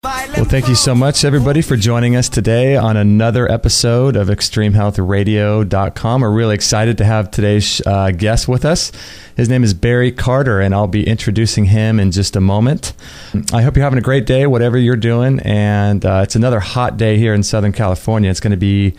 Well, thank you so much, everybody, for joining us today on another episode of ExtremeHealthRadio.com. We're really excited to have today's guest with us. His name is Barry Carter, and I'll be introducing him in just a moment. I hope you're having a great day, whatever you're doing, and it's another hot day here in Southern California. It's going to be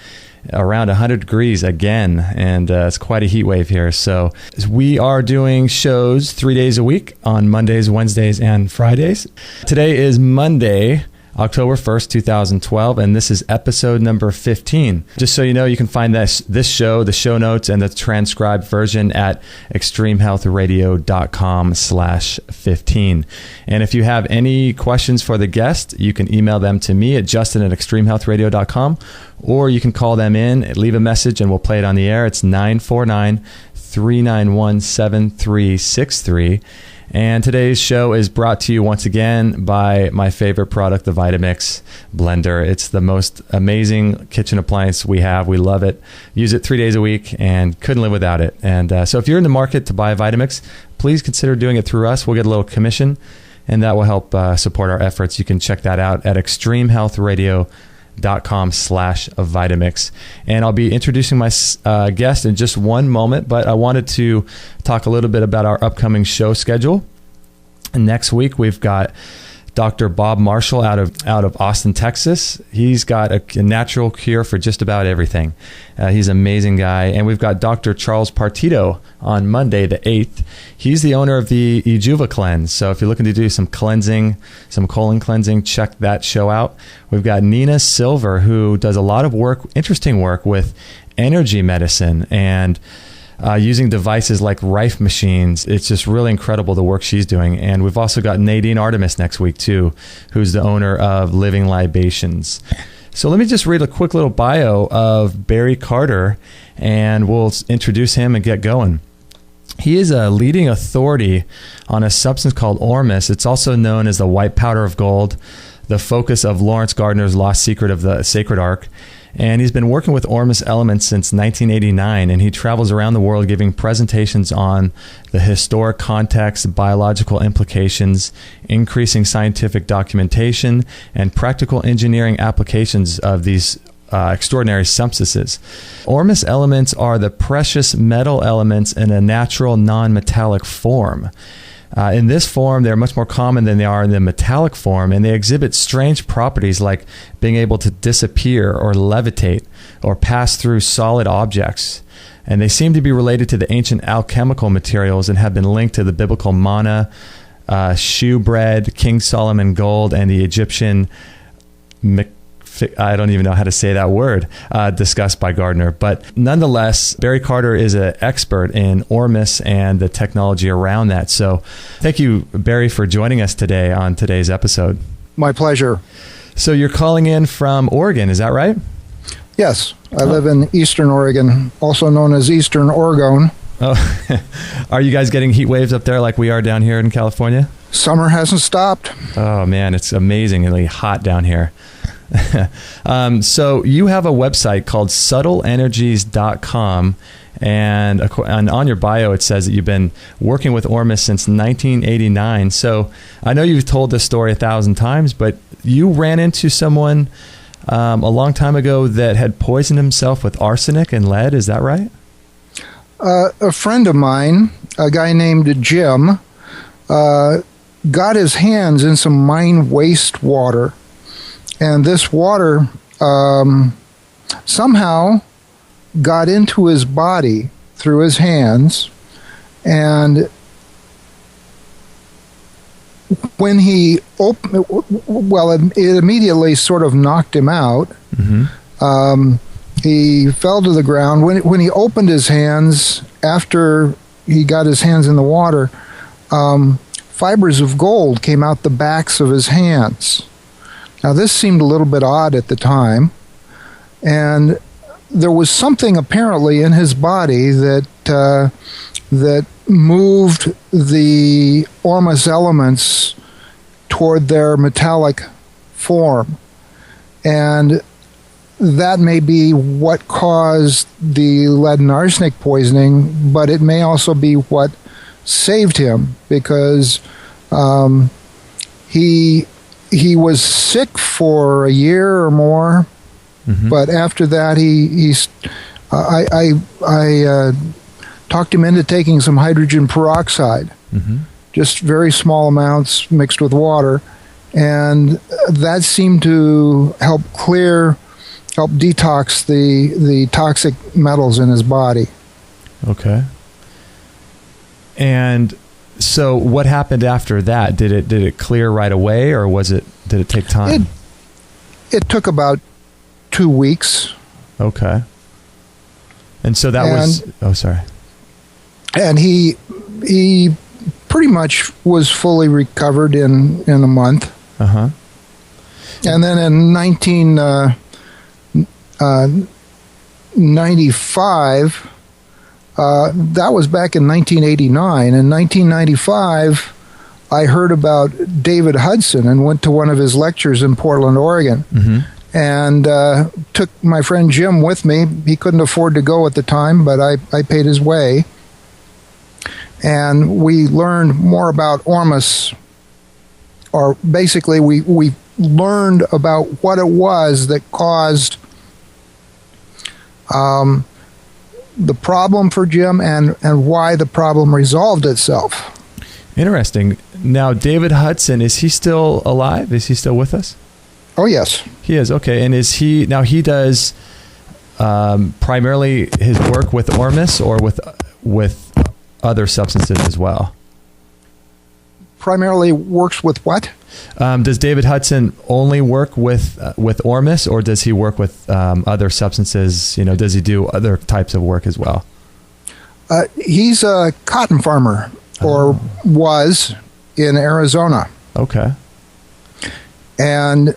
around 100 degrees again, and it's quite a heat wave here. So we are doing shows 3 days a week on Mondays, Wednesdays, and Fridays. Today is Monday, October 1st, 2012, and this is episode number 15. Just so you know, you can find this show, the show notes, and the transcribed version at extremehealthradio.com/15. And if you have any questions for the guest, you can email them to me at justin@extremehealthradio.com, or you can call them in, leave a message, and we'll play it on the air. It's 949-391-7363. And today's show is brought to you once again by my favorite product, the Vitamix blender. It's the most amazing kitchen appliance we have. We love it. Use it 3 days a week and couldn't live without it. And so if you're in the market to buy a Vitamix, please consider doing it through us. We'll get a little commission, and that will help support our efforts. You can check that out at extremehealthradio.com/Vitamix. And I'll be introducing my guest in just one moment, but I wanted to talk a little bit about our upcoming show schedule. And next week, we've got Dr. Bob Marshall out of Austin, Texas. He's got a natural cure for just about everything. He's an amazing guy. And we've got Dr. Charles Partito on Monday, the 8th. He's the owner of the Ejuva Cleanse. So if you're looking to do some cleansing, some colon cleansing, check that show out. We've got Nina Silver, who does a lot of work, interesting work with energy medicine and using devices like Rife machines. It's just really incredible the work she's doing. And we've also got Nadine Artemis next week too, who's the owner of Living Libations. So let me just read a quick little bio of Barry Carter, and we'll introduce him and get going. He is a leading authority on a substance called Ormus. It's also known as the white powder of gold, the focus of Lawrence Gardner's Lost Secret of the Sacred Ark. And he's been working with Ormus elements since 1989, and he travels around the world giving presentations on the historic context, biological implications, increasing scientific documentation, and practical engineering applications of these extraordinary substances. Ormus elements are the precious metal elements in a natural non-metallic form. In this form, they're much more common than they are in the metallic form, and they exhibit strange properties like being able to disappear or levitate or pass through solid objects. And they seem to be related to the ancient alchemical materials and have been linked to the biblical manna, shewbread, King Solomon gold, and the Egyptian I don't even know how to say that word, discussed by Gardner. But nonetheless, Barry Carter is an expert in Ormus and the technology around that. So thank you, Barry, for joining us today on today's episode. My pleasure. So you're calling in from Oregon, is that right? Yes. I live in Eastern Oregon, also known as Eastern Oregon. Oh, are you guys getting heat waves up there like we are down here in California? Summer hasn't stopped. Oh, man, it's amazingly hot down here. So you have a website called subtleenergies.com, and on your bio it says that you've been working with Ormus since 1989. So I know you've told this story 1,000 times, but you ran into someone a long time ago that had poisoned himself with arsenic and lead. Is that right? A friend of mine, a guy named Jim, got his hands in some mine waste water. And this water somehow got into his body through his hands. And when he opened, it immediately sort of knocked him out. Mm-hmm. He fell to the ground. When he opened his hands, after he got his hands in the water, fibers of gold came out the backs of his hands. Now, this seemed a little bit odd at the time, and there was something apparently in his body that moved the Ormus elements toward their metallic form, and that may be what caused the lead and arsenic poisoning, but it may also be what saved him, because he he was sick for a year or more, but after that, I talked him into taking some hydrogen peroxide, just very small amounts mixed with water, and that seemed to help detox the toxic metals in his body. Okay. And so what happened after that? Did it clear right away, or did it take time? It took about 2 weeks. Okay. And so that was... Oh, sorry. And he pretty much was fully recovered in a month. Uh-huh. And then in 1995... that was back in 1989. In 1995, I heard about David Hudson and went to one of his lectures in Portland, Oregon, and took my friend Jim with me. He couldn't afford to go at the time, but I paid his way. And we learned more about Ormus, or basically we learned about what it was that caused the problem for Jim and why the problem resolved itself. Interesting. Now, David Hudson, is he still alive? Is he still with us? Oh, yes. He is. Okay. And he does primarily his work with Ormus or with other substances as well? Primarily works with what? Does David Hudson only work with Ormus, or does he work with other substances? Does he do other types of work as well? He's a cotton farmer, or was in Arizona. Okay. And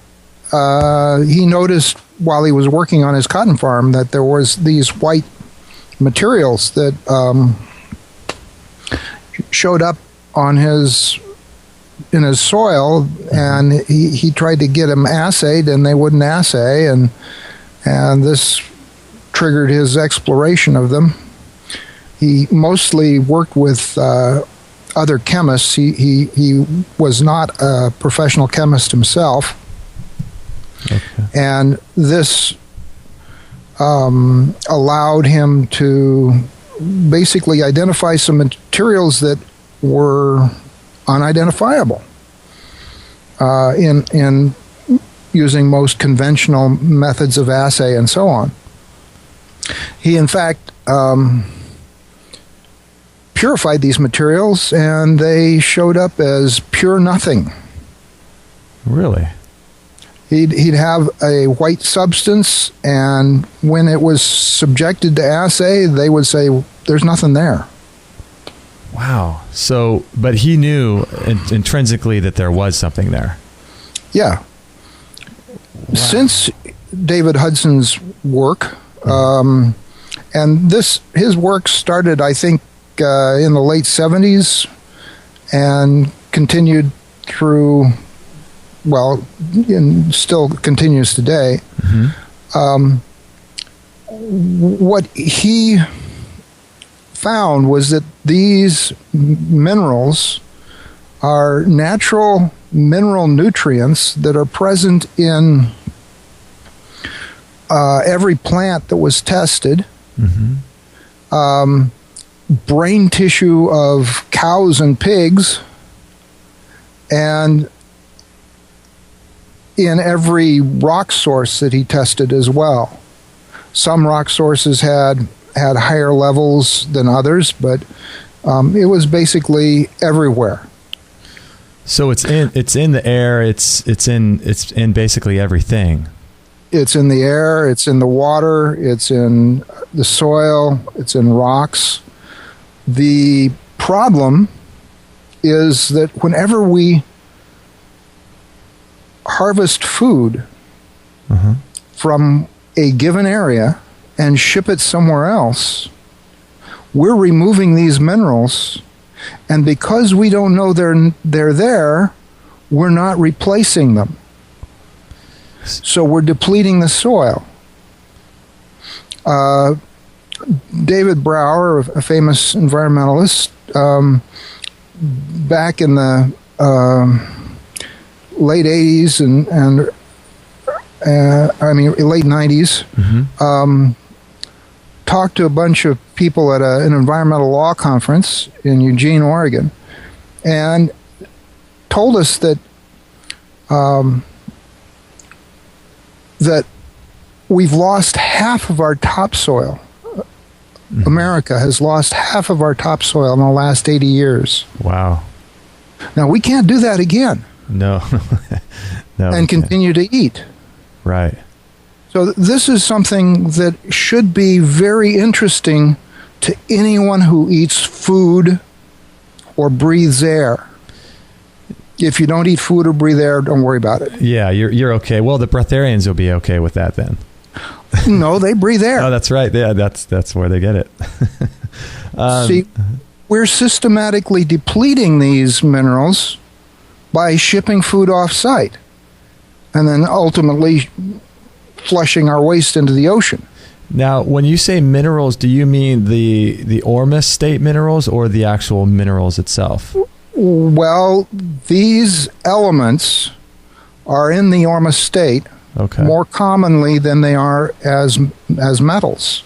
he noticed while he was working on his cotton farm that there was these white materials that showed up in his soil, and he tried to get them assayed, and they wouldn't assay, and this triggered his exploration of them. He mostly worked with other chemists. He was not a professional chemist himself. Okay. And this allowed him to basically identify some materials that were unidentifiable in using most conventional methods of assay and so on. He, in fact, purified these materials, and they showed up as pure nothing. Really? He'd have a white substance, and when it was subjected to assay, they would say, there's nothing there. Wow. So, but he knew intrinsically that there was something there. Yeah. Wow. Since David Hudson's work, and his work started, I think, in the late 70s and continued through, and still continues today. Mm-hmm. What he found was that these minerals are natural mineral nutrients that are present in every plant that was tested. Mm-hmm. Brain tissue of cows and pigs, and in every rock source that he tested as well. Some rock sources had higher levels than others, but it was basically everywhere. So it's in the air. It's in basically everything. It's in the air. It's in the water. It's in the soil. It's in rocks. The problem is that whenever we harvest food from a given area and ship it somewhere else, we're removing these minerals, and because we don't know they're there, we're not replacing them. So we're depleting the soil. David Brower, a famous environmentalist, back in the late 80s and late 90s, talked to a bunch of people at an environmental law conference in Eugene, Oregon, and told us that that we've lost half of our topsoil. America has lost half of our topsoil in the last 80 years. Wow. Now, we can't do that again. No. No. And continue to eat. Right. So this is something that should be very interesting to anyone who eats food or breathes air. If you don't eat food or breathe air, don't worry about it. Yeah, you're okay. Well, the breatharians will be okay with that then. No, they breathe air. Oh, that's right. Yeah, that's where they get it. See, we're systematically depleting these minerals by shipping food off-site and then ultimately flushing our waste into the ocean. Now, when you say minerals, do you mean the Ormus state minerals or the actual minerals itself? Well, these elements are in the Ormus state more commonly than they are as metals.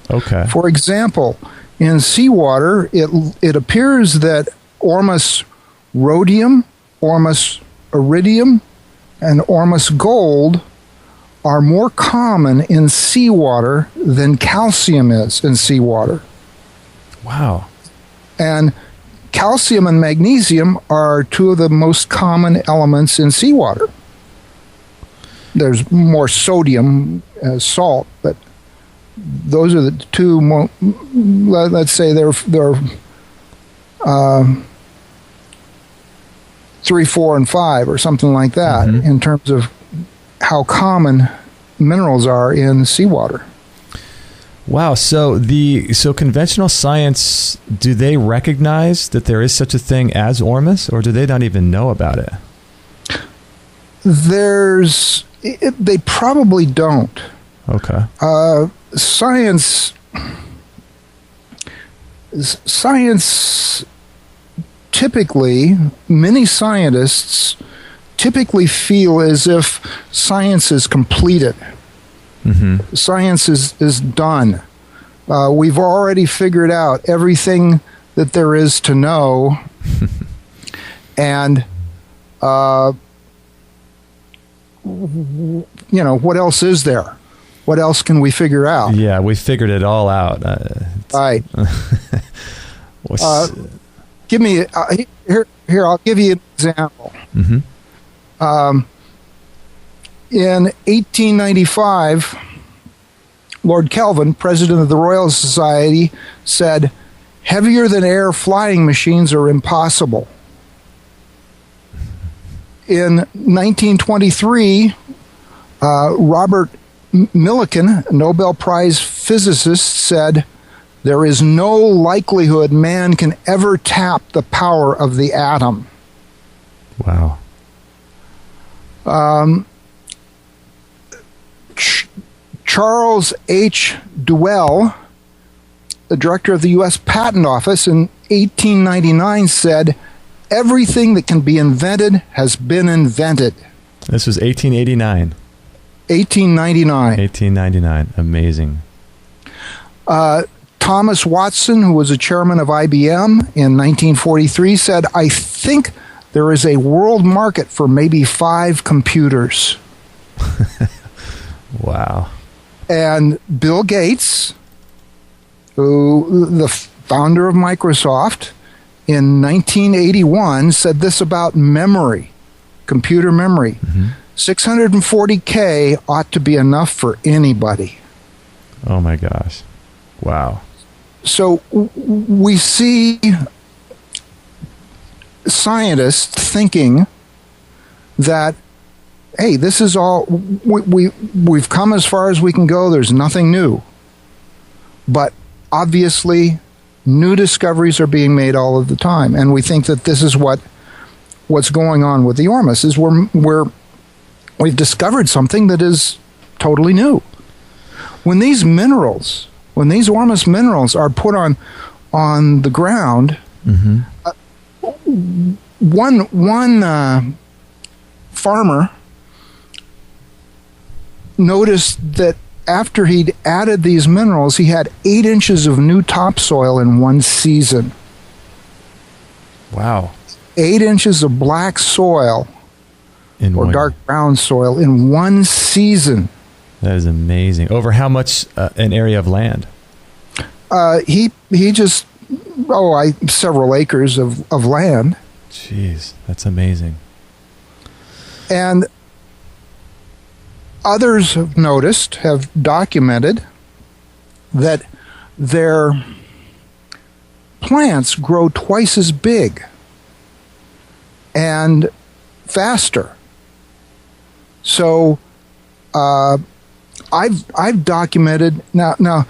Okay. For example, in seawater, it appears that Ormus rhodium, Ormus iridium, and Ormus gold are more common in seawater than calcium is in seawater. Wow. And calcium and magnesium are two of the most common elements in seawater. There's more sodium as salt, but those are the two let's say they're 3, 4, and 5 or something like that in terms of how common minerals are in seawater. Wow. So conventional science, do they recognize that there is such a thing as Ormus, or do they not even know about it? They probably don't. Okay. Science typically, many scientists typically feel as if science is completed. Science is done. We've already figured out everything that there is to know. And, what else is there? What else can we figure out? Yeah, we figured it all out. Right. Give me here. I'll give you an example. In 1895, Lord Kelvin, president of the Royal Society, said, "Heavier than air flying machines are impossible." In 1923, Robert Millikan, a Nobel Prize physicist, said, "There is no likelihood man can ever tap the power of the atom." Wow. Charles H. Duell, the director of the U.S. Patent Office, in 1899 said, "Everything that can be invented has been invented." This was 1889. 1899. 1899. Amazing. Thomas Watson, who was a chairman of IBM in 1943, said, "I think there is a world market for maybe 5 computers." Wow. And Bill Gates, the founder of Microsoft, in 1981 said this about memory, computer memory. 640K ought to be enough for anybody. Oh my gosh. Wow. So we see scientists thinking that, hey, this is all, we've come as far as we can go, there's nothing new. But obviously, new discoveries are being made all of the time, and we think that this is what's going on with the Ormus, is we've discovered something that is totally new. When these Ormus minerals are put on the ground, one farmer noticed that after he'd added these minerals, he had 8 inches of new topsoil in one season. Wow. 8 inches of black soil or dark brown soil in one season. That is amazing. Over how much an area of land? He just several acres of land. Jeez, that's amazing. And others have documented that their plants grow twice as big and faster. So I've documented now.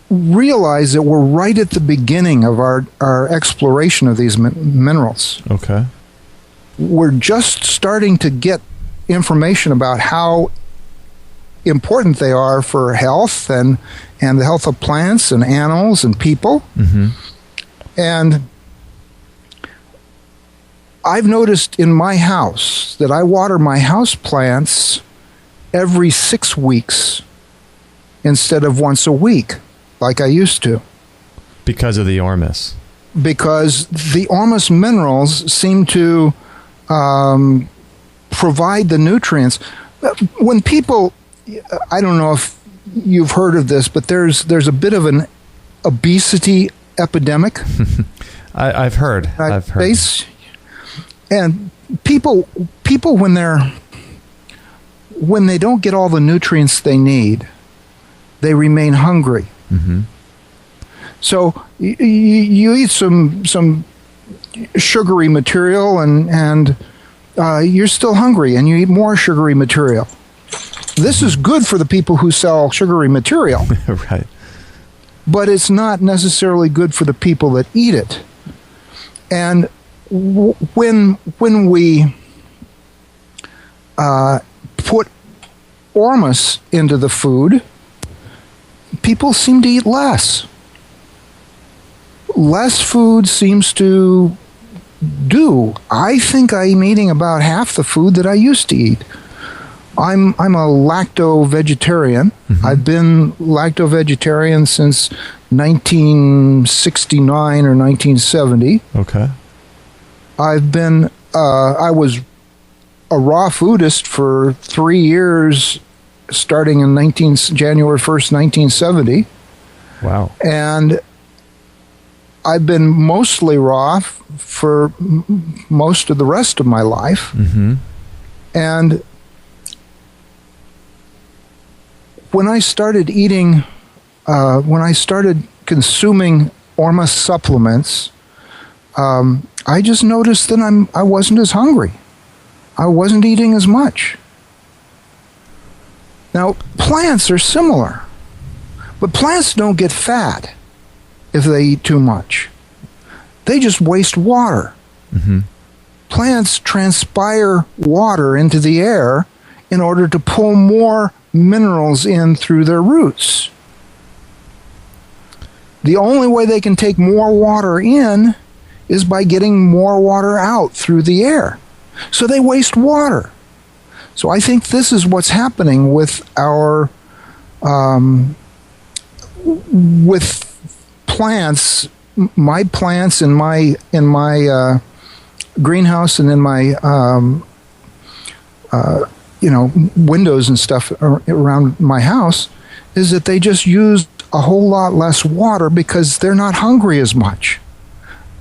Realize that we're right at the beginning of our exploration of these minerals. Okay. We're just starting to get information about how important they are for health and the health of plants and animals and people. Mm-hmm. And I've noticed in my house that I water my house plants every 6 weeks instead of once a week, like I used to. Because of the Ormus. Because the Ormus minerals seem to provide the nutrients. When people, I don't know if you've heard of this, but there's a bit of an obesity epidemic. I've heard. And people when they don't get all the nutrients they need, they remain hungry. Mm-hmm. So you eat some sugary material and you're still hungry, and you eat more sugary material. This is good for the people who sell sugary material. Right. But it's not necessarily good for the people that eat it. And when we put Ormus into the food, people seem to eat less. Less food seems to do. I think I'm eating about half the food that I used to eat. I'm a lacto-vegetarian. Mm-hmm. I've been lacto-vegetarian since 1969 or 1970. Okay. I was a raw foodist for 3 years, starting in January 1st, 1970. Wow. And I've been mostly raw for most of the rest of my life. Mm-hmm. And when I started consuming Ormus supplements, I just noticed that I wasn't as hungry. I wasn't eating as much. Now, plants are similar, but plants don't get fat if they eat too much. They just waste water. Mm-hmm. Plants transpire water into the air in order to pull more minerals in through their roots. The only way they can take more water in is by getting more water out through the air. So they waste water. So I think this is what's happening with our with plants. My plants in my greenhouse and in my windows and stuff around my house is that they just use a whole lot less water because they're not hungry as much.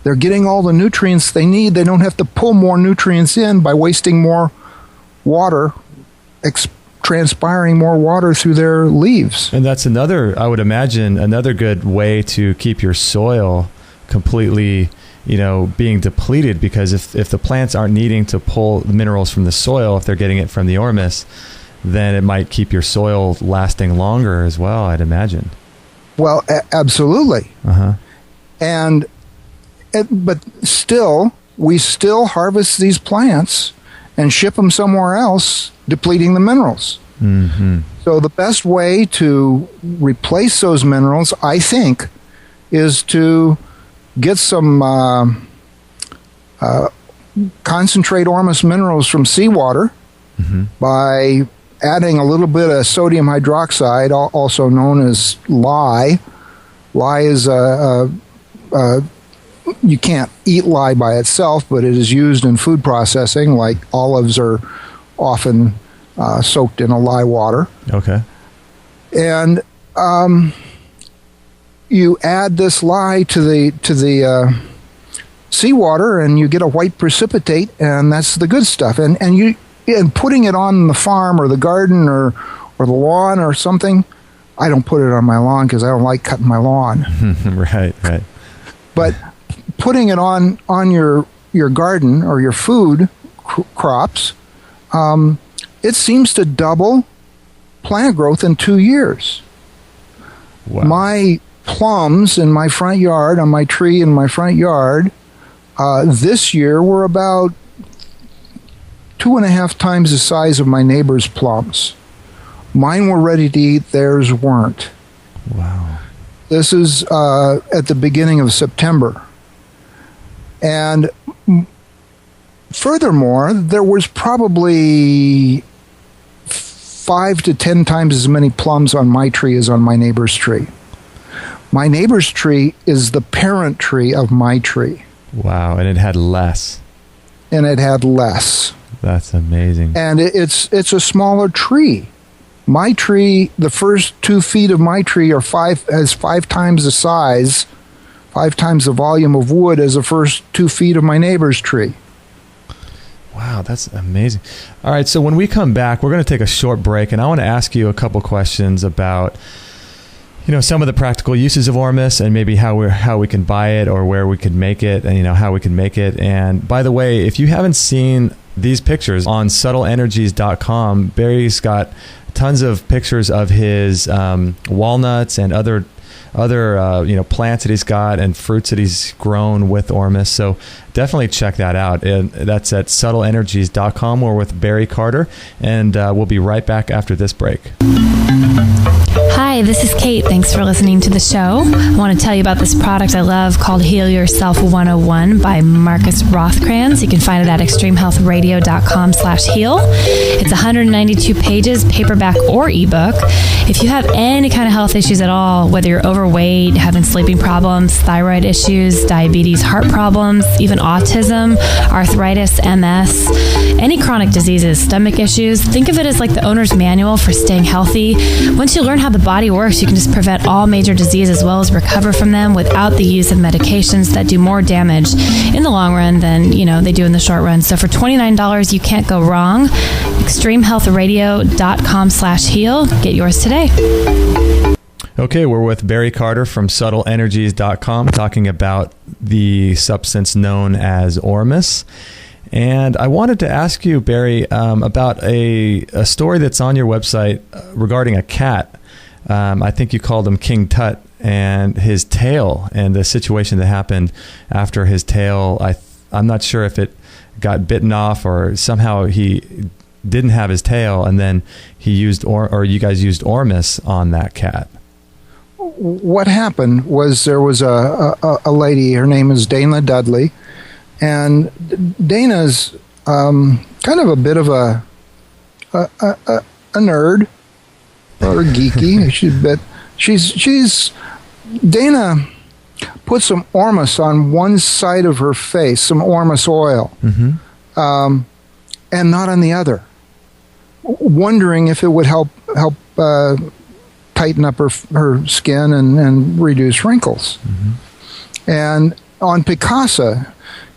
They're getting all the nutrients they need. They don't have to pull more nutrients in by wasting more water, transpiring more water through their leaves. And that's I would imagine, another good way to keep your soil completely, being depleted, because if the plants aren't needing to pull the minerals from the soil, if they're getting it from the Ormus, then it might keep your soil lasting longer as well, I'd imagine. Well, absolutely. Uh-huh. But still, we still harvest these plants and ship them somewhere else, depleting the minerals. Mm-hmm. So the best way to replace those minerals, I think, is to get some concentrate Ormus minerals from seawater by adding a little bit of sodium hydroxide, also known as lye. Lye is you can't eat lye by itself, but it is used in food processing, like olives are often soaked in a lye water. Okay. And you add this lye to the seawater, and you get a white precipitate, and that's the good stuff. And putting it on the farm or the garden or the lawn or something. I don't put it on my lawn because I don't like cutting my lawn. Right. But putting it on your garden or your food crops, it seems to double plant growth in 2 years. Wow. My plums in my front yard, on my tree in my front yard, this year were about 2.5 times the size of my neighbor's plums. Mine were ready to eat, theirs weren't. Wow. This is at the beginning of September. And furthermore, there was probably 5 to 10 times as many plums on my tree as on my neighbor's tree. My neighbor's tree is the parent tree of my tree. Wow, and it had less. That's amazing. And it's a smaller tree. My tree, the first 2 feet of my tree has 5 times the size, 5 times the volume of wood as the first 2 feet of my neighbor's tree. Wow, that's amazing. All right, so when we come back, we're going to take a short break, and I want to ask you a couple questions about, some of the practical uses of Ormus, and maybe how we can buy it or where we can make it, and how we can make it. And by the way, if you haven't seen these pictures on subtleenergies.com, Barry's got tons of pictures of his walnuts and other plants that he's got and fruits that he's grown with Ormus. So definitely check that out. And that's at subtleenergies.com or with Barry Carter. And we'll be right back after this break. Hi, this is Kate. Thanks for listening to the show. I want to tell you about this product I love called Heal Yourself 101 by Marcus Rothkranz. You can find it at extremehealthradio.com/heal. It's 192 pages, paperback or ebook. If you have any kind of health issues at all, whether you're overweight, having sleeping problems, thyroid issues, diabetes, heart problems, even autism, arthritis, MS, any chronic diseases, stomach issues, think of it as like the owner's manual for staying healthy. Once you learn how the body works, you can just prevent all major disease as well as recover from them without the use of medications that do more damage in the long run than, they do in the short run. So for $29, you can't go wrong. extremehealthradio.com/heal. Get yours today. Okay, we're with Barry Carter from subtleenergies.com talking about the substance known as Ormus. And I wanted to ask you, Barry, about a story that's on your website regarding a cat. I think you called him King Tut, and his tail, and the situation that happened after his tail. I'm not sure if it got bitten off or somehow he didn't have his tail, and then he used or you guys used Ormus on that cat. What happened was there was a lady, her name is Dana Dudley, and Dana's kind of a bit of a nerd or geeky. she's Dana put some Ormus on one side of her face, some Ormus oil, and not on the other, wondering if it would help tighten up her skin and reduce wrinkles. And on Picasa,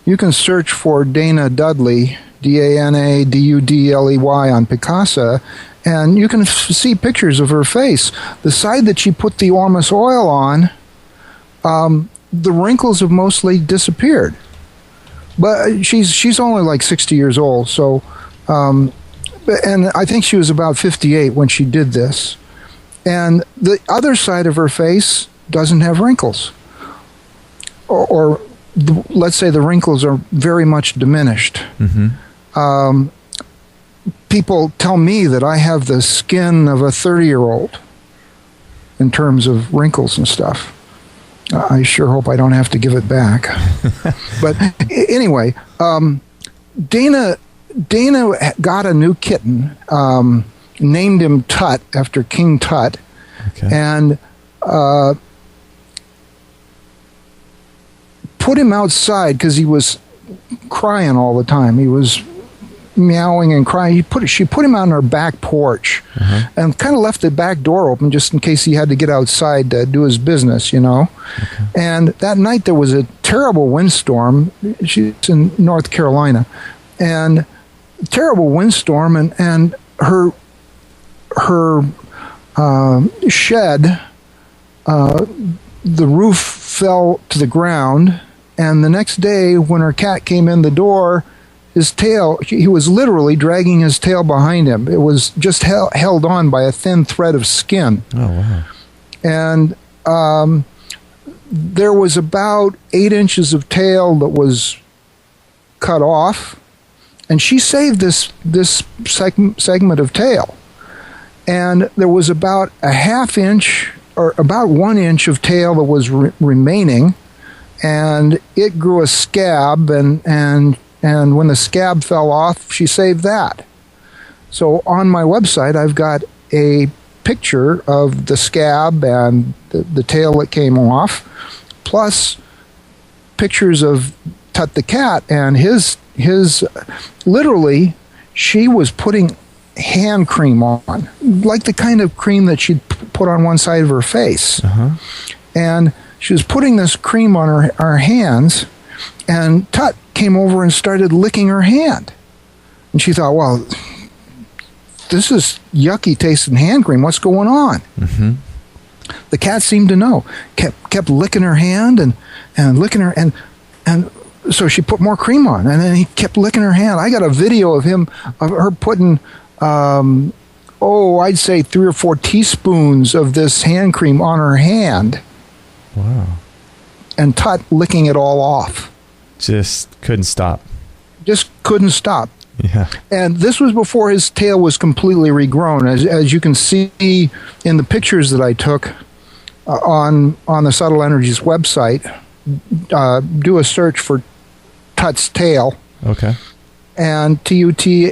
you can search for Dana Dudley, DANADUDLEY on Picasa, and you can see pictures of her face. The side that she put the Ormus oil on, the wrinkles have mostly disappeared. But she's only like 60 years old, so, and I think she was about 58 when she did this. And the other side of her face doesn't have wrinkles. Or let's say the wrinkles are very much diminished. People tell me that I have the skin of a 30-year-old in terms of wrinkles and stuff. I sure hope I don't have to give it back. But anyway, Dana got a new kitten, named him Tut after King Tut, and put him outside because he was crying all the time. He was meowing and crying. She put him on her back porch and kind of left the back door open just in case he had to get outside to do his business, And that night there was a terrible windstorm. She's in North Carolina, and terrible windstorm, and her shed, the roof fell to the ground, and the next day when her cat came in the door, his tail, he was literally dragging his tail behind him. It was just held on by a thin thread of skin. Oh, wow. And there was about 8 inches of tail that was cut off, and she saved this segment of tail. And there was about a half inch or about 1 inch of tail that was remaining, and it grew a scab, and when the scab fell off, she saved that. So on my website, I've got a picture of the scab and the tail that came off, plus pictures of Tut the cat, and his literally, she was putting hand cream on, like the kind of cream that she'd put on one side of her face. And she was putting this cream on her hands, and Tut came over and started licking her hand. And she thought, well, this is yucky tasting hand cream. What's going on? The cat seemed to know. Kept licking her hand and licking her, and so she put more cream on, and then he kept licking her hand. I got a video of her putting, I'd say 3 or 4 teaspoons of this hand cream on her hand. Wow. And Tut licking it all off. Just couldn't stop. Just couldn't stop. Yeah. And this was before his tail was completely regrown. As you can see in the pictures that I took on the Subtle Energies website, do a search for Tuts Tail. Okay. And Tutstail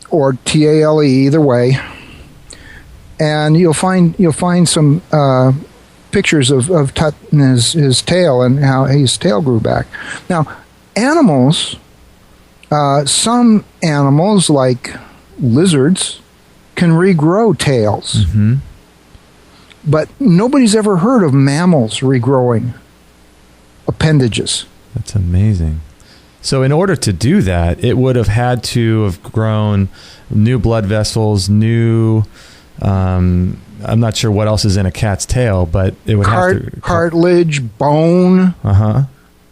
or Tale, either way. And you'll find some pictures of Tut and his tail and how his tail grew back. Now, animals, some animals like lizards can regrow tails. But nobody's ever heard of mammals regrowing appendages. That's amazing. So in order to do that, it would have had to have grown new blood vessels, new... I'm not sure what else is in a cat's tail, but it would have to... Cartilage, bone.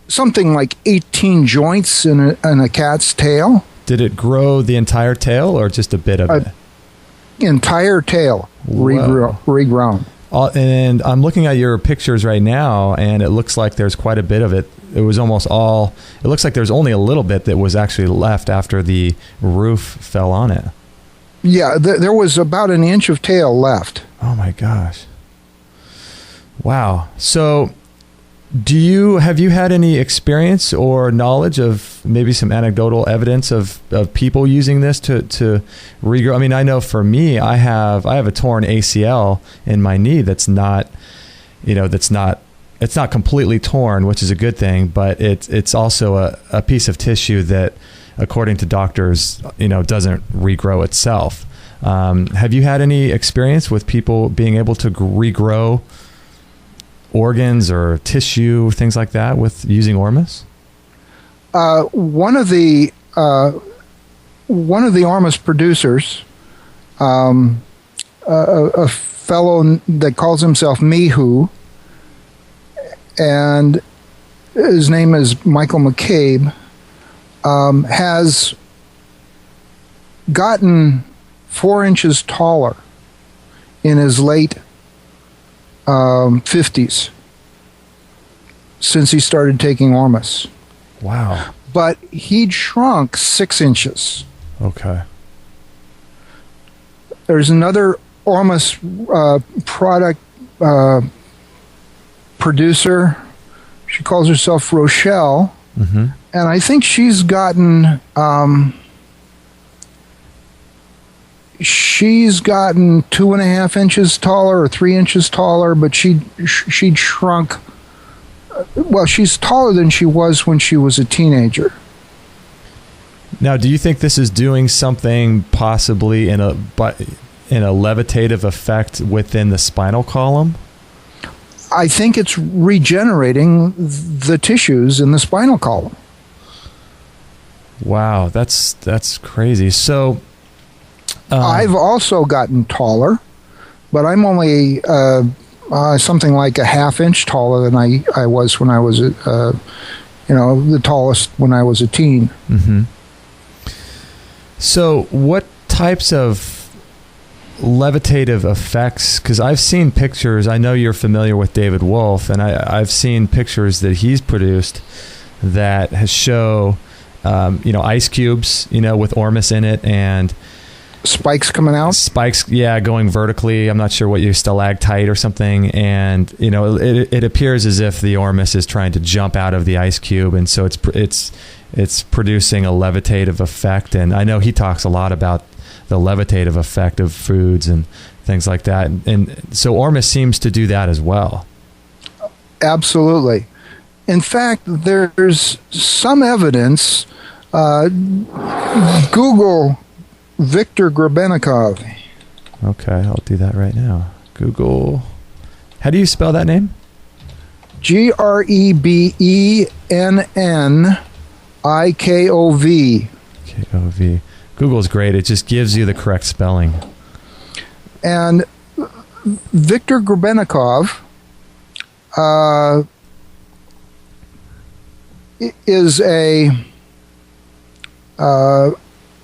Something like 18 joints in a cat's tail. Did it grow the entire tail or just a bit of it? Entire tail regrown. And I'm looking at your pictures right now, and it looks like there's quite a bit of it. It was almost all... It looks like there's only a little bit that was actually left after the roof fell on it. Yeah, there was about 1 inch of tail left. Oh my gosh. Wow. So have you had any experience or knowledge of maybe some anecdotal evidence of people using this to regrow? I mean, I know for me, I have a torn ACL in my knee that's not, it's not completely torn, which is a good thing, but it's also a piece of tissue that, according to doctors, doesn't regrow itself. Have you had any experience with people being able to regrow organs or tissue, things like that, with using Ormus? One of the Ormus producers, a fellow that calls himself Mihu, and his name is Michael McCabe, has gotten 4 inches taller in his late 50s since he started taking Ormus. Wow. But he'd shrunk 6 inches. Okay. There's another Ormus product producer She calls herself Rochelle. Mm-hmm. And I think she's gotten 2.5 inches taller or 3 inches taller, but she'd shrunk. Well, she's taller than she was when she was a teenager. Now, do you think this is doing something possibly in a levitative effect within the spinal column? I think it's regenerating the tissues in the spinal column. Wow, that's crazy. So I've also gotten taller, but I'm only something like a half inch taller than I was when I was the tallest when I was a teen. Mm-hmm. So what types of levitative effects, because I've seen pictures, I know you're familiar with David Wolf, and I've seen pictures that he's produced that show ice cubes, with Ormus in it, and spikes coming out. Spikes, going vertically. I'm not sure what stalactite or something, and it appears as if the Ormus is trying to jump out of the ice cube, and so it's producing a levitative effect. And I know he talks a lot about the levitative effect of foods and things like that, and so Ormus seems to do that as well. Absolutely. In fact, there's some evidence. Google Viktor Grebenikov. Okay, I'll do that right now. Google. How do you spell that name? Grebennikov. Kov. Google's great. It just gives you the correct spelling. And Viktor Grebenikov is a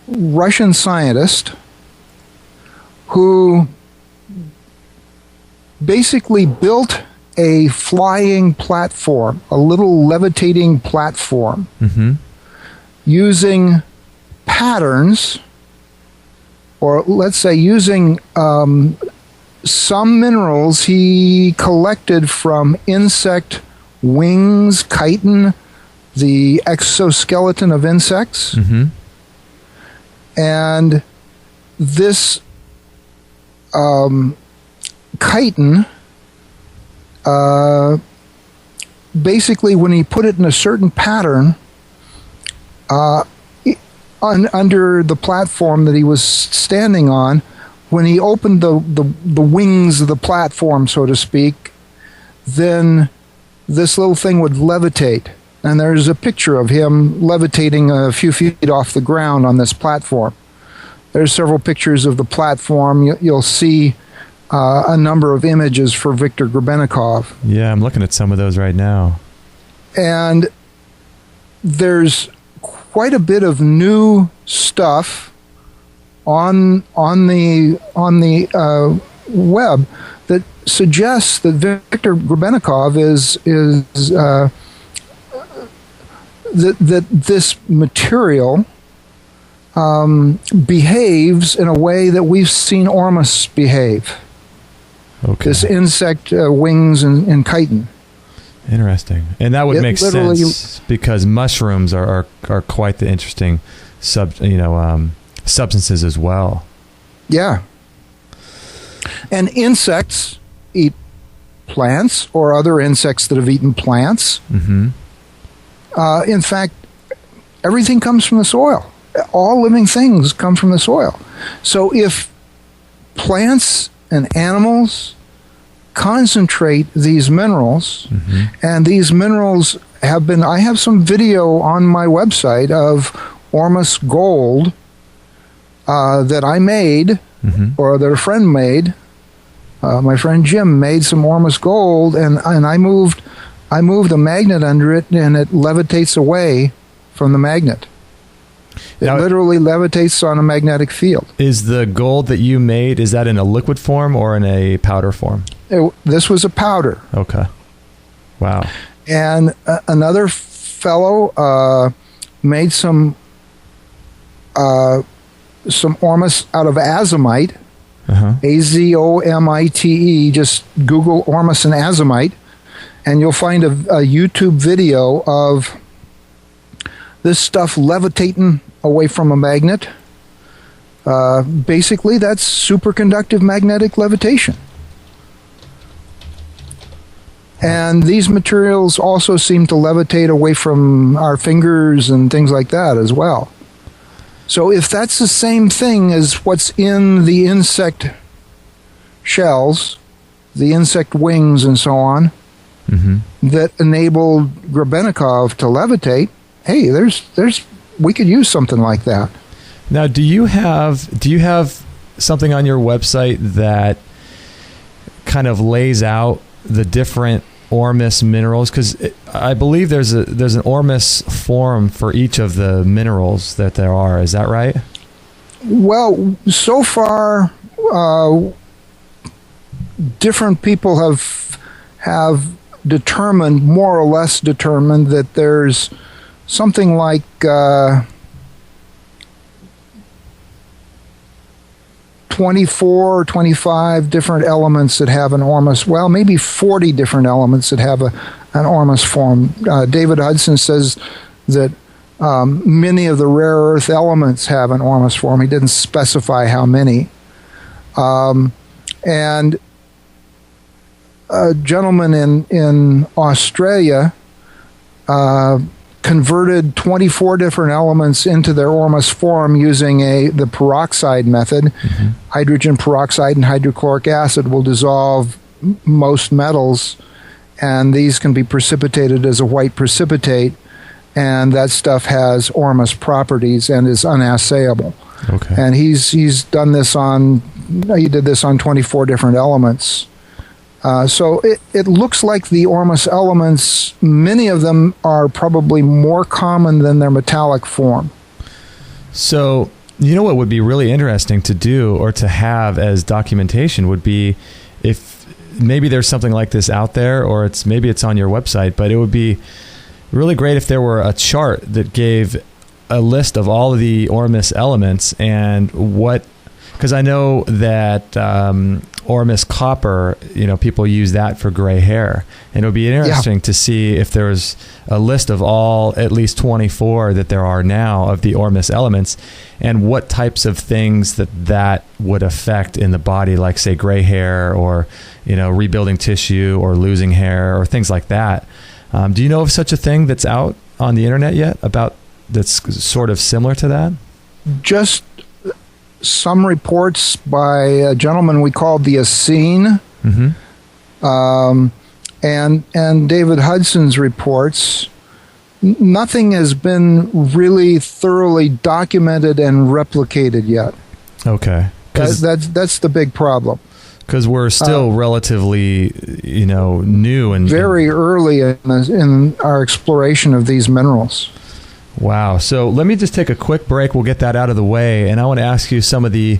Russian scientist who basically built a flying platform, a little levitating platform, using patterns, or let's say using some minerals he collected from insect wings, chitin, the exoskeleton of insects. Mm-hmm. And this chitin, basically when he put it in a certain pattern under the platform that he was standing on, when he opened the wings of the platform, so to speak, then this little thing would levitate. And there's a picture of him levitating a few feet off the ground on this platform. There's several pictures of the platform. You'll see a number of images for Viktor Grebenikov. Yeah, I'm looking at some of those right now. And there's quite a bit of new stuff on the web that suggests that Viktor Grebenikov is that this material behaves in a way that we've seen Ormus behave. Okay. This insect wings and chitin. Interesting. And that would make sense because mushrooms are quite the interesting substances as well. Yeah. And insects eat plants or other insects that have eaten plants. Mm-hmm. In fact, everything comes from the soil. All living things come from the soil. So if plants and animals concentrate these minerals, and these minerals have been, I have some video on my website of Ormus gold that I made, or that a friend made. My friend Jim made some Ormus gold, and I moved a magnet under it, and it levitates away from the magnet. It literally levitates on a magnetic field. Is the gold that you made, is that in a liquid form or in a powder form? This was a powder. Okay. Wow. And another fellow made some Ormus out of azomite, Azomite. Just Google Ormus and azomite, and you'll find a YouTube video of this stuff levitating away from a magnet. Basically, that's superconductive magnetic levitation. And these materials also seem to levitate away from our fingers and things like that as well. So if that's the same thing as what's in the insect shells, the insect wings and so on, that enabled Benkov to levitate, hey, we could use something like that. Now, do you have something on your website that kind of lays out the different Ormus minerals? Because I believe there's an Ormus form for each of the minerals that there are. Is that right? Well, so far, different people have determined, more or less determined, that there's something like 24 or 25 different elements that have an Ormus. Well, maybe 40 different elements that have an Ormus form. David Hudson says that many of the rare earth elements have an Ormus form. He didn't specify how many. And a gentleman in Australia converted 24 different elements into their Ormus form using the peroxide method. Hydrogen peroxide and hydrochloric acid will dissolve most metals, and these can be precipitated as a white precipitate, and that stuff has Ormus properties and is unassayable. Okay. And he did this on 24 different elements. So it looks like the Ormus elements, many of them are probably more common than their metallic form. So, you know what would be really interesting to do or to have as documentation would be if maybe there's something like this out there, or maybe it's on your website, but it would be really great if there were a chart that gave a list of all of the Ormus elements and because I know that Ormus copper, people use that for gray hair. And it would be interesting to see if there was a list of at least 24 that there are now of the Ormus elements, and what types of things that would affect in the body, like say gray hair, or, rebuilding tissue, or losing hair, or things like that. Do you know of such a thing that's out on the internet yet that's sort of similar to that? Just some reports by a gentleman we called the Essenes, and David Hudson's reports. Nothing has been really thoroughly documented and replicated yet. Okay. That's the big problem. Because we're still relatively, new and very early in our exploration of these minerals. Wow. So let me just take a quick break. We'll get that out of the way. And I want to ask you some of the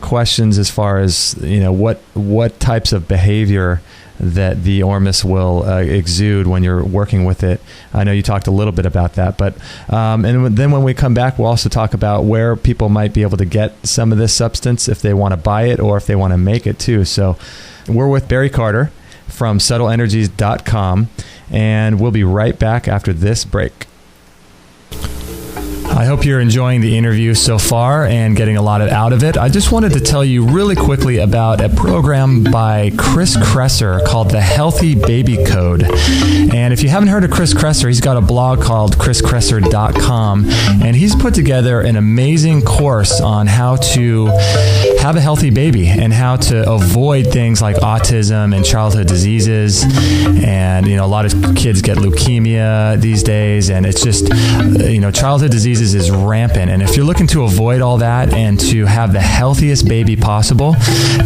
questions as far as, what types of behavior that the Ormus will exude when you're working with it. I know you talked a little bit about that. But and then when we come back, we'll also talk about where people might be able to get some of this substance if they want to buy it or if they want to make it too. So we're with Barry Carter from subtleenergies.com, and we'll be right back after this break. I hope you're enjoying the interview so far and getting a lot out of it. I just wanted to tell you really quickly about a program by Chris Kresser called The Healthy Baby Code. And if you haven't heard of Chris Kresser, he's got a blog called chriskresser.com, and he's put together an amazing course on how to have a healthy baby and how to avoid things like autism and childhood diseases. And, a lot of kids get leukemia these days, and it's just, childhood diseases is rampant. And if you're looking to avoid all that and to have the healthiest baby possible,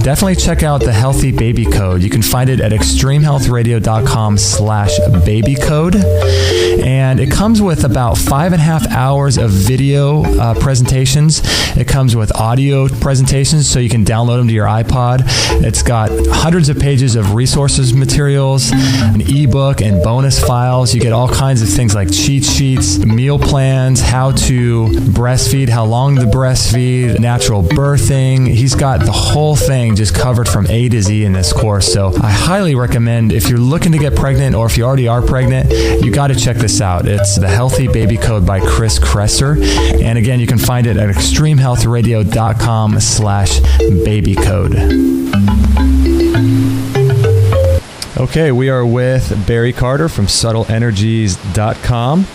definitely check out the Healthy Baby Code. You can find it at extremehealthradio.com/babycode. And it comes with about 5.5 hours of video presentations. It comes with audio presentations so you can download them to your iPod. It's got hundreds of pages of resources materials, an ebook, and bonus files. You get all kinds of things like cheat sheets, meal plans, how to breastfeed, how long to breastfeed, natural birthing. He's got the whole thing just covered from A to Z in this course. So I highly recommend, if you're looking to get pregnant or if you already are pregnant, you got to check this out. It's The Healthy Baby Code by Chris Kresser. And again, you can find it at extremehealthradio.com/babycode. Okay, we are with Barry Carter from subtleenergies.com.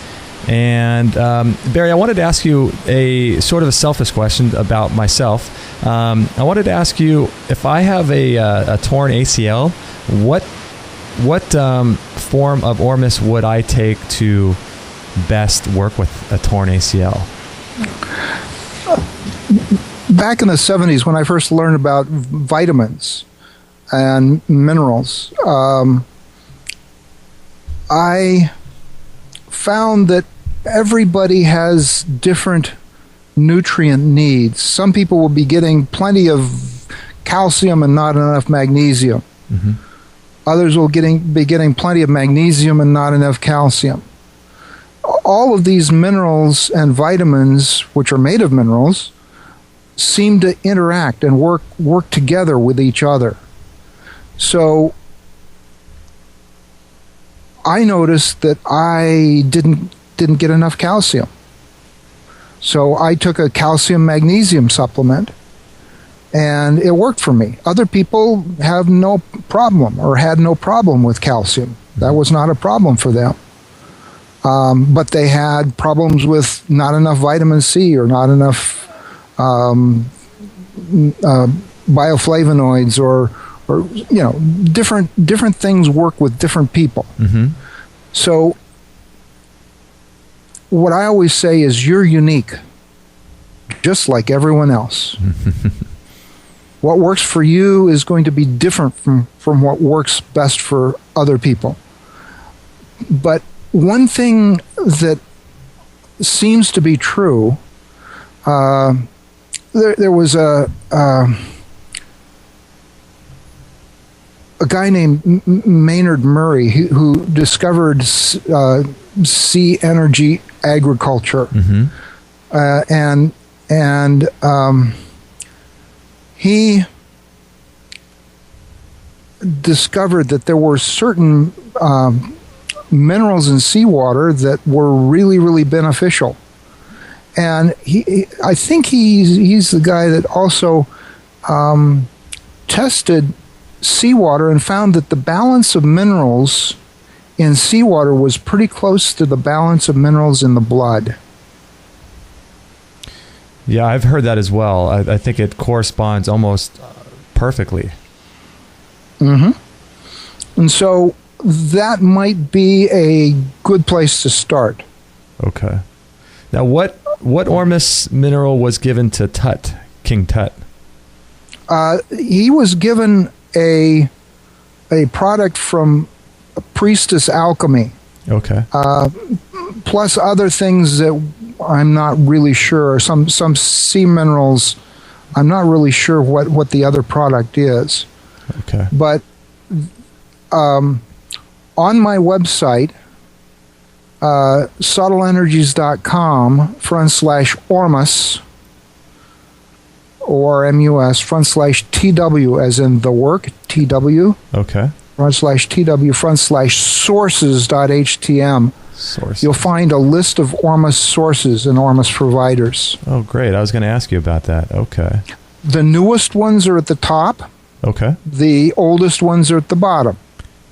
And Barry, I wanted to ask you a sort of a selfish question about myself. I wanted to ask you, if I have a torn ACL, what form of Ormus would I take to best work with a torn ACL? Back in the 70s, when I first learned about vitamins and minerals, I found that everybody has different nutrient needs. Some people will be getting plenty of calcium and not enough magnesium. Mm-hmm. Others will be getting plenty of magnesium and not enough calcium. All of these minerals and vitamins, which are made of minerals, seem to interact and work together with each other. So I noticed that I didn't get enough calcium. So I took a calcium magnesium supplement, and it worked for me. Other people have no problem or had no problem with calcium. That was not a problem for them. But they had problems with not enough vitamin C or not enough bioflavonoids or different things work with different people. Mm-hmm. So what I always say is, you're unique, just like everyone else. What works for you is going to be different from what works best for other people. But one thing that seems to be true, there was a guy named Maynard Murray who discovered sea energy agriculture, mm-hmm. and he discovered that there were certain minerals in seawater that were really, really beneficial. And I think he's the guy that also tested seawater and found that the balance of minerals in seawater was pretty close to the balance of minerals in the blood. Yeah, I've heard that as well. I think it corresponds almost perfectly. Mm-hmm. And so that might be a good place to start. Okay. Now, what Ormus mineral was given to Tut, King Tut? He was given a product from Priestess Alchemy. Okay. Plus other things that I'm not really sure. Some sea minerals. I'm not really sure what the other product is. Okay. But on my website, subtleenergies.com/Ormus or MUS/TW as in the work, TW. Okay. /TW/sources.htm. Sources. You'll find a list of Ormus sources and Ormus providers. Oh, great. I was going to ask you about that. Okay. The newest ones are at the top. Okay. The oldest ones are at the bottom.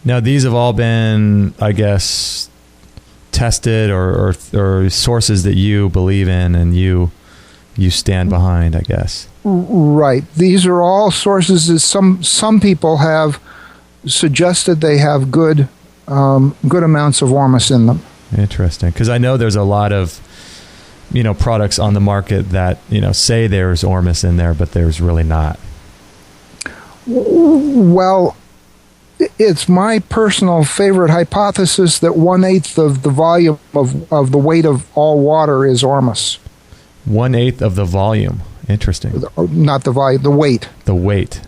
Now, these have all been, I guess, tested or sources that you believe in and you stand behind, I guess. Right. These are all sources that some people have suggested they have good amounts of Ormus in them. Interesting, because I know there's a lot of products on the market that say there's Ormus in there, but there's really not. Well, it's my personal favorite hypothesis that 1/8 of the volume of the weight of all water is Ormus. 1/8 of the volume. Interesting. Not the volume, the weight. The weight.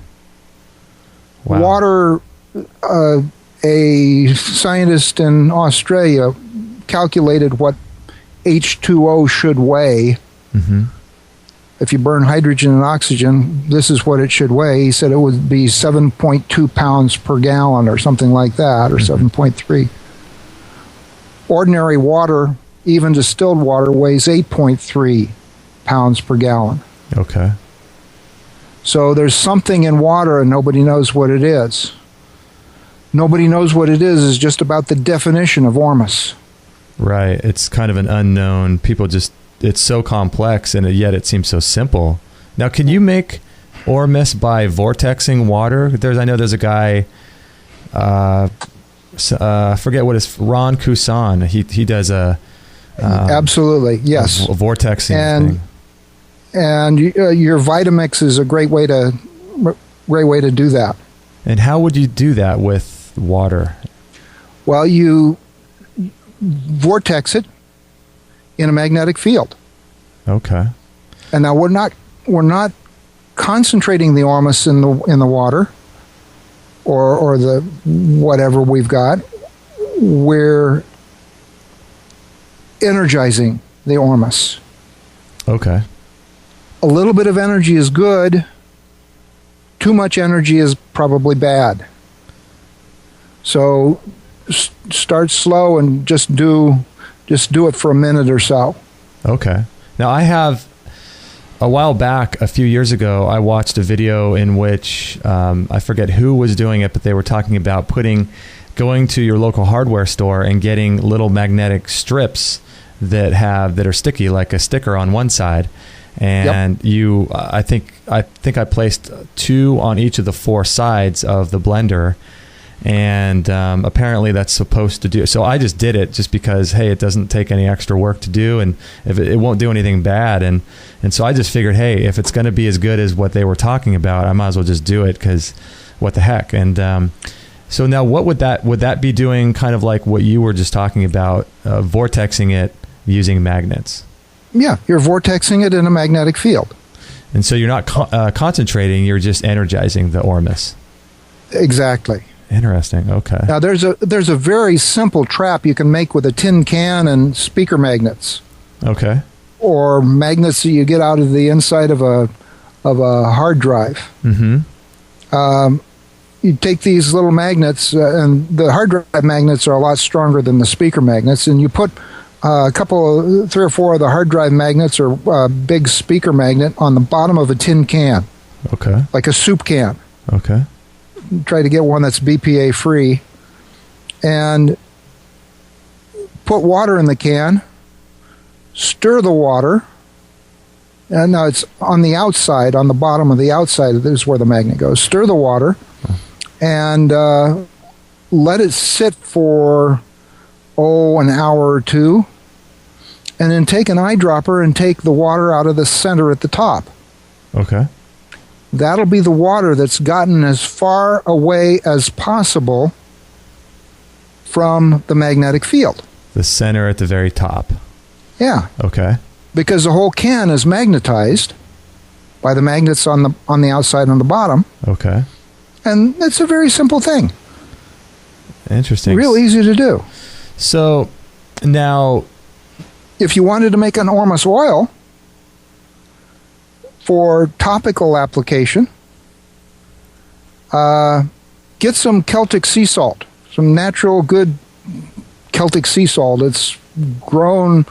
Wow. Water, a scientist in Australia calculated what H2O should weigh. Mm-hmm. If you burn hydrogen and oxygen, this is what it should weigh. He said it would be 7.2 pounds per gallon or something like that, or 7.3. Ordinary water, even distilled water, weighs 8.3 pounds per gallon. Okay. So there's something in water and nobody knows what it is. Nobody knows what it is just about the definition of Ormus. Right. It's kind of an unknown. People just, it's so complex and yet it seems so simple. Now, can you make Ormus by vortexing water? I know there's a guy, I forget what his, Ron Cousin. He does a... Absolutely, yes. A vortexing thing. And your Vitamix is a great way to do that. And how would you do that with water? Well, you vortex it in a magnetic field. Okay. And now we're not concentrating the Ormus in the water or the whatever we've got. We're energizing the Ormus. Okay. A little bit of energy is good. Too much energy is probably bad. So start slow and just do it for a minute or so. Okay. Now I have, a while back, a few years ago, I watched a video in which I forget who was doing it, but they were talking about going to your local hardware store and getting little magnetic strips that are sticky, like a sticker on one side. And yep. I think I placed 2 on each of the 4 sides of the blender, and apparently that's supposed to do. So I just did it just because, hey, it doesn't take any extra work to do, and if it won't do anything bad, and so I just figured, hey, if it's going to be as good as what they were talking about, I might as well just do it, because what the heck. And so now, what would that be doing? Kind of like what you were just talking about, vortexing it using magnets. Yeah, you're vortexing it in a magnetic field. And so you're not concentrating, you're just energizing the Ormus. Exactly. Interesting. Okay. Now, there's a very simple trap you can make with a tin can and speaker magnets. Okay. Or magnets that you get out of the inside of a hard drive. Mm-hmm. You take these little magnets, and the hard drive magnets are a lot stronger than the speaker magnets, and you put 3 or 4 of the hard drive magnets or a big speaker magnet on the bottom of a tin can. Okay. Like a soup can. Okay. Try to get one that's BPA free. And put water in the can. Stir the water. And now it's on the outside, on the bottom of the outside. This is where the magnet goes. Stir the water. And let it sit for, an hour or 2. And then take an eyedropper and take the water out of the center at the top. Okay. That'll be the water that's gotten as far away as possible from the magnetic field. The center at the very top. Yeah. Okay. Because the whole can is magnetized by the magnets on the outside and on the bottom. Okay. And it's a very simple thing. Interesting. Real easy to do. So now, if you wanted to make an Ormus oil for topical application, get some Celtic sea salt, some natural good Celtic sea salt. It's grown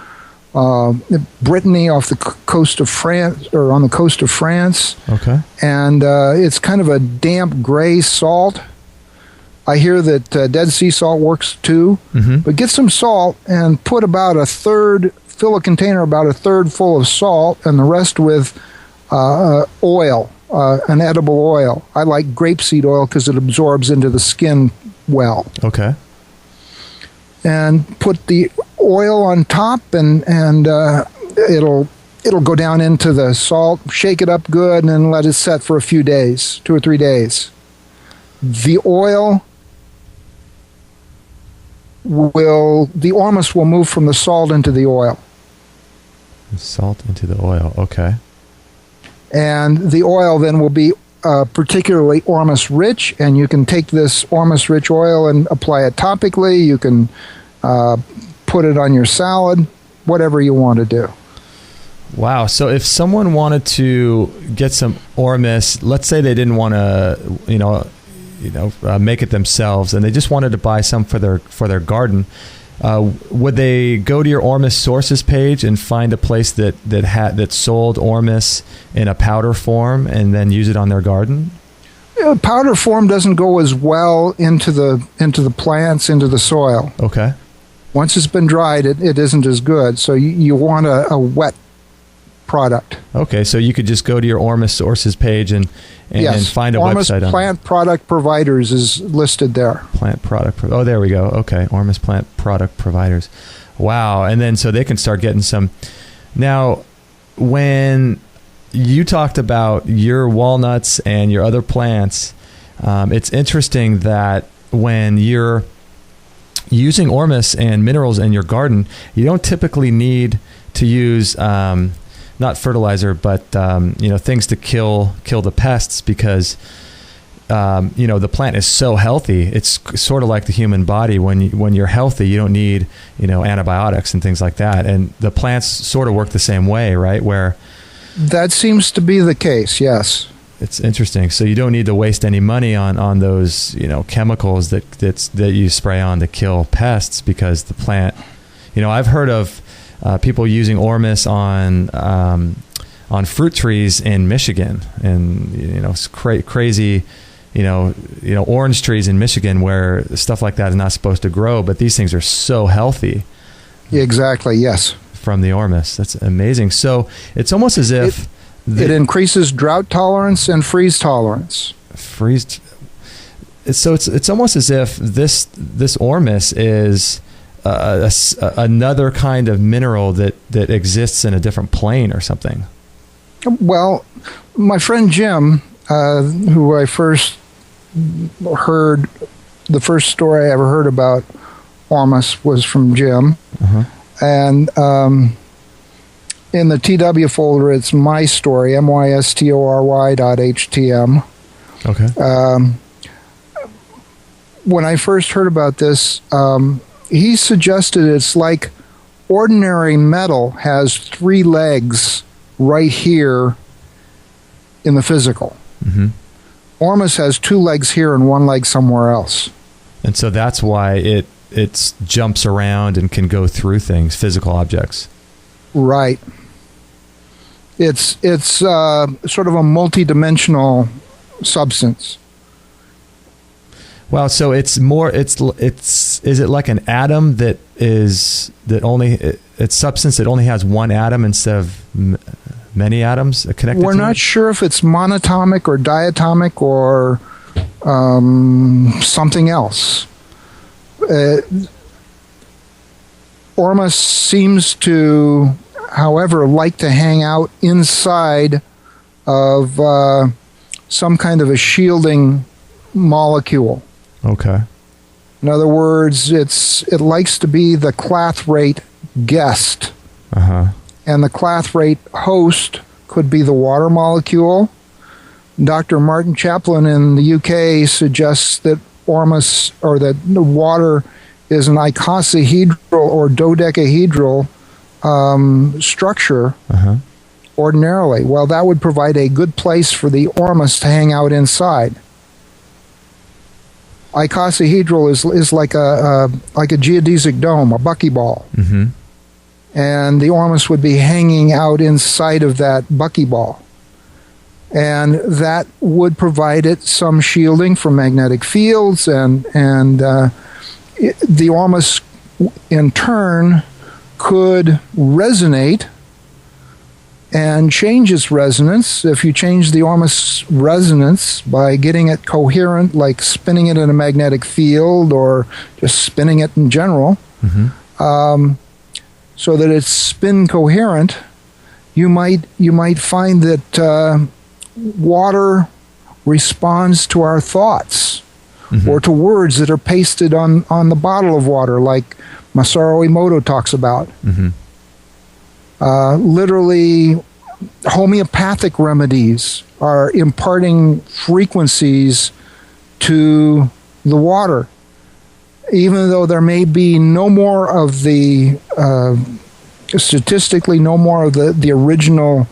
Brittany off the coast of France, or on the coast of France. Okay. And it's kind of a damp gray salt. I hear that Dead Sea salt works too. Mm-hmm. But get some salt and put about a third, fill a container about a third full of salt, and the rest with oil, an edible oil. I like grapeseed oil because it absorbs into the skin well. Okay. And put the oil on top, and it'll go down into the salt. Shake it up good, and then let it set for a few days, 2 or 3 days. The Ormus will move from the salt into the oil. Salt into the oil. Okay. And the oil then will be particularly Ormus rich, and you can take this Ormus rich oil and apply it topically. You can put it on your salad, whatever you want to do. Wow. So if someone wanted to get some Ormus, let's say they didn't want to, make it themselves, and they just wanted to buy some for their garden, would they go to your Ormus sources page and find a place that sold Ormus in a powder form and then use it on their garden? Powder form doesn't go as well into the plants, into the soil. Okay. Once it's been dried, it isn't as good. So you want a wet product. Okay, so you could just go to your Ormus sources page and find a Ormus website on Plant Product Providers is listed there. Plant product. Oh, there we go. Okay, Ormus Plant Product Providers. Wow, and then so they can start getting some. Now, when you talked about your walnuts and your other plants, it's interesting that when you're using Ormus and minerals in your garden, you don't typically need to use not fertilizer, but things to kill the pests, because the plant is so healthy. It's sort of like the human body. When you're healthy, you don't need antibiotics and things like that. And the plants sort of work the same way, right? Where that seems to be the case. Yes. It's interesting. So you don't need to waste any money on those chemicals that you spray on to kill pests, because the plant. I've heard of people using Ormus on fruit trees in Michigan, and crazy, orange trees in Michigan where stuff like that is not supposed to grow, but these things are so healthy. Exactly. Yes. From the Ormus, that's amazing. So it's almost as if it increases drought tolerance and freeze tolerance. So it's almost as if this Ormus is another kind of mineral that exists in a different plane or something. Well, my friend Jim, who I first heard, the first story I ever heard about Ormus was from Jim. Uh-huh. And in the TW folder, it's my story, mystory.htm. Okay. When I first heard about this, he suggested it's like ordinary metal has 3 legs right here in the physical. Mm-hmm. Ormus has 2 legs here and 1 leg somewhere else. And so that's why it jumps around and can go through things, physical objects. Right. It's sort of a multi-dimensional substance. Wow, so it's is it like an atom it's substance that only has 1 atom instead of many atoms connected? We're not sure if it's monatomic or diatomic or something else. Ormus seems to, however, like to hang out inside of some kind of a shielding molecule. Okay. In other words, it likes to be the clathrate guest. Uh-huh. And the clathrate host could be the water molecule. Dr. Martin Chaplin in the UK suggests that Ormus, or that the water, is an icosahedral or dodecahedral structure. Uh-huh. Ordinarily. Well, that would provide a good place for the Ormus to hang out inside. Icosahedral is like a geodesic dome, a buckyball. Mm-hmm. And the Ormus would be hanging out inside of that buckyball. And that would provide it some shielding from magnetic fields, and the Ormus, in turn, could resonate and change its resonance. If you change the Ormus resonance by getting it coherent, like spinning it in a magnetic field or just spinning it in general, mm-hmm. So that it's spin coherent, you might find that water responds to our thoughts, mm-hmm. or to words that are pasted on the bottle of water, like Masaru Emoto talks about. Mm-hmm. Literally, Homeopathic remedies are imparting frequencies to the water, even though there may be no more of the statistically no more of the original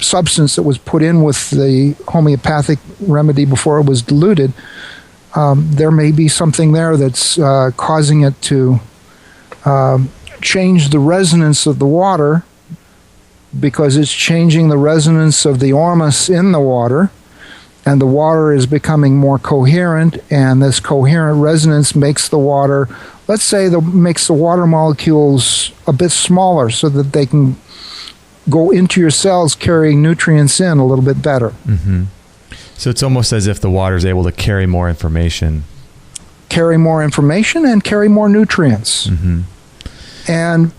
substance that was put in with the homeopathic remedy before it was diluted. There may be something there that's causing it to change the resonance of the water, because it's changing the resonance of the Ormus in the water, and the water is becoming more coherent, and this coherent resonance makes the water, let's say, makes the water molecules a bit smaller so that they can go into your cells carrying nutrients in a little bit better. Mm-hmm. So it's almost as if the water is able to carry more information. Carry more information and carry more nutrients. Mm-hmm. And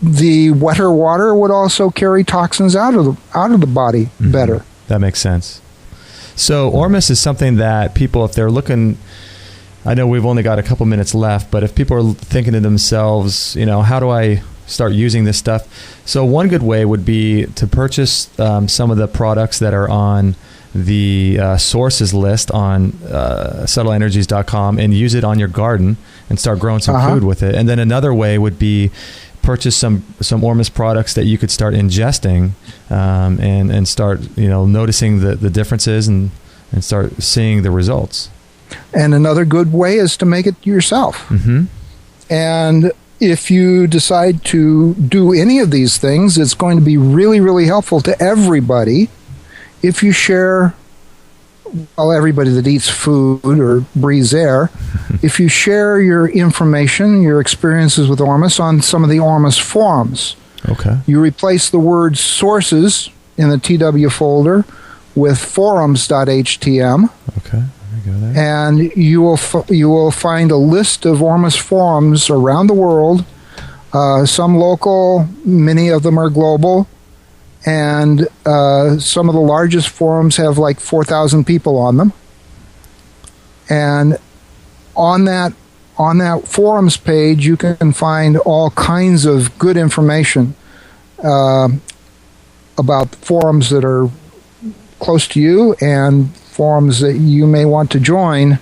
the wetter water would also carry toxins out of the body better. That makes sense. So Ormus is something that people, if they're looking, I know we've only got a couple minutes left, but if people are thinking to themselves, how do I start using this stuff? So one good way would be to purchase some of the products that are on the sources list on subtleenergies.com and use it on your garden and start growing some food with it. And then another way would be purchase some Ormus products that you could start ingesting and start noticing the differences and start seeing the results. And another good way is to make it yourself. Mm-hmm. And if you decide to do any of these things, it's going to be really, really helpful to everybody if you share, everybody that eats food or breathes air, if you share your information, your experiences with Ormus on some of the Ormus forums. Okay. You replace the word sources in the TW folder with forums.htm. Okay. There we go there. And you will find a list of Ormus forums around the world, some local, many of them are global. And some of the largest forums have like 4,000 people on them. And on that forums page, you can find all kinds of good information about forums that are close to you and forums that you may want to join.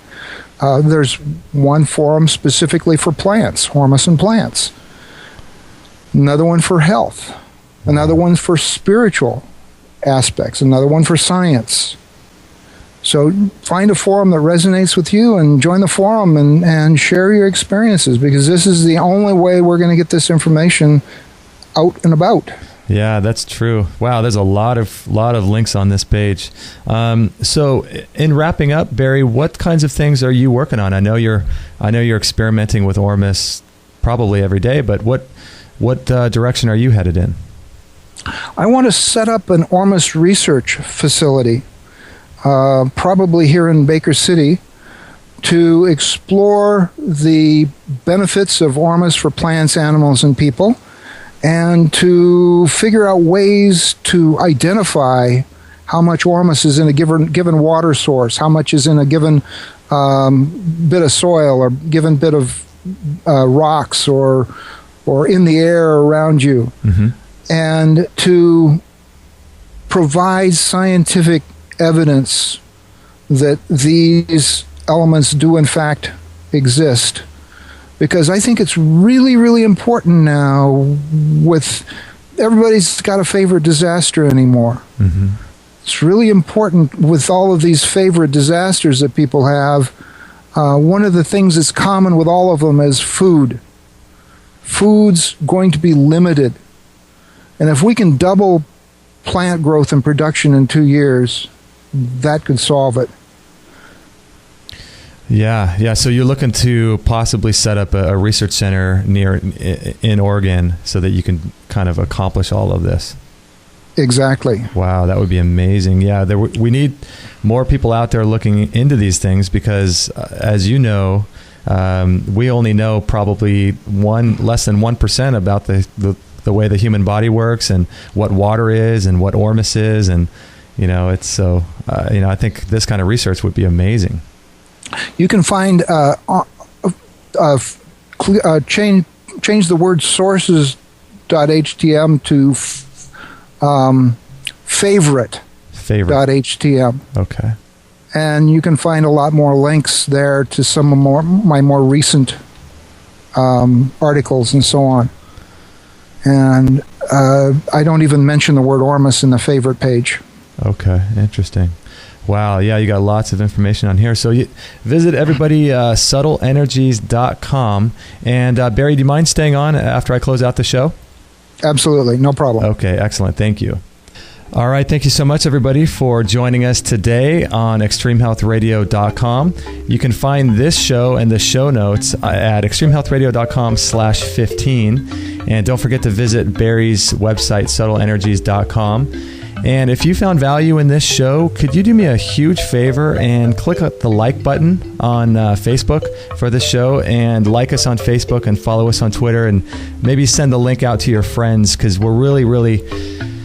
There's one forum specifically for plants, Ormus and plants. Another one for health. Another one for spiritual aspects. Another one for science. So find a forum that resonates with you and join the forum and share your experiences, because this is the only way we're going to get this information out and about. Yeah, that's true. Wow, there's a lot of links on this page. So in wrapping up, Barry, what kinds of things are you working on? I know you're experimenting with Ormus probably every day, but what direction are you headed in? I want to set up an Ormus research facility, probably here in Baker City, to explore the benefits of Ormus for plants, animals, and people, and to figure out ways to identify how much Ormus is in a given water source, how much is in a given bit of soil or given bit of rocks or in the air around you. Mm-hmm. And to provide scientific evidence that these elements do in fact exist. Because I think it's really, really important now with everybody's got a favorite disaster anymore. Mm-hmm. It's really important with all of these favorite disasters that people have. One of the things that's common with all of them is food. Food's going to be limited. And if we can double plant growth and production in 2 years, that could solve it. Yeah. So you're looking to possibly set up a research center in Oregon so that you can kind of accomplish all of this. Exactly. Wow, that would be amazing. Yeah, we need more people out there looking into these things because, as you know, we only know probably less than 1% about the way the human body works and what water is and what Ormus is, and it's so I think this kind of research would be amazing. You can find change the word sources.htm to favorite.htm. Okay. And you can find a lot more links there to some of my more recent articles and so on. And I don't even mention the word Ormus in the favorite page. Okay, interesting. Wow, yeah, you got lots of information on here. So visit everybody, subtleenergies.com. And Barry, do you mind staying on after I close out the show? Absolutely, no problem. Okay, excellent. Thank you. All right, thank you so much, everybody, for joining us today on extremehealthradio.com. You can find this show and the show notes at extremehealthradio.com/15. And don't forget to visit Barry's website, subtleenergies.com. And if you found value in this show, could you do me a huge favor and click the like button on Facebook for this show, and like us on Facebook and follow us on Twitter, and maybe send the link out to your friends, because we're really, really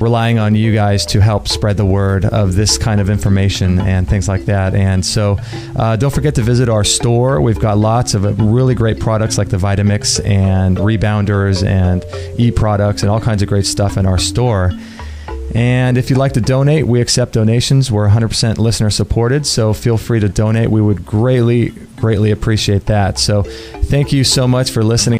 relying on you guys to help spread the word of this kind of information and things like that. And so don't forget to visit our store. We've got lots of really great products like the Vitamix and Rebounders and e-products and all kinds of great stuff in our store. And if you'd like to donate, we accept donations. We're 100% listener supported, so feel free to donate. We would greatly, greatly appreciate that. So thank you so much for listening.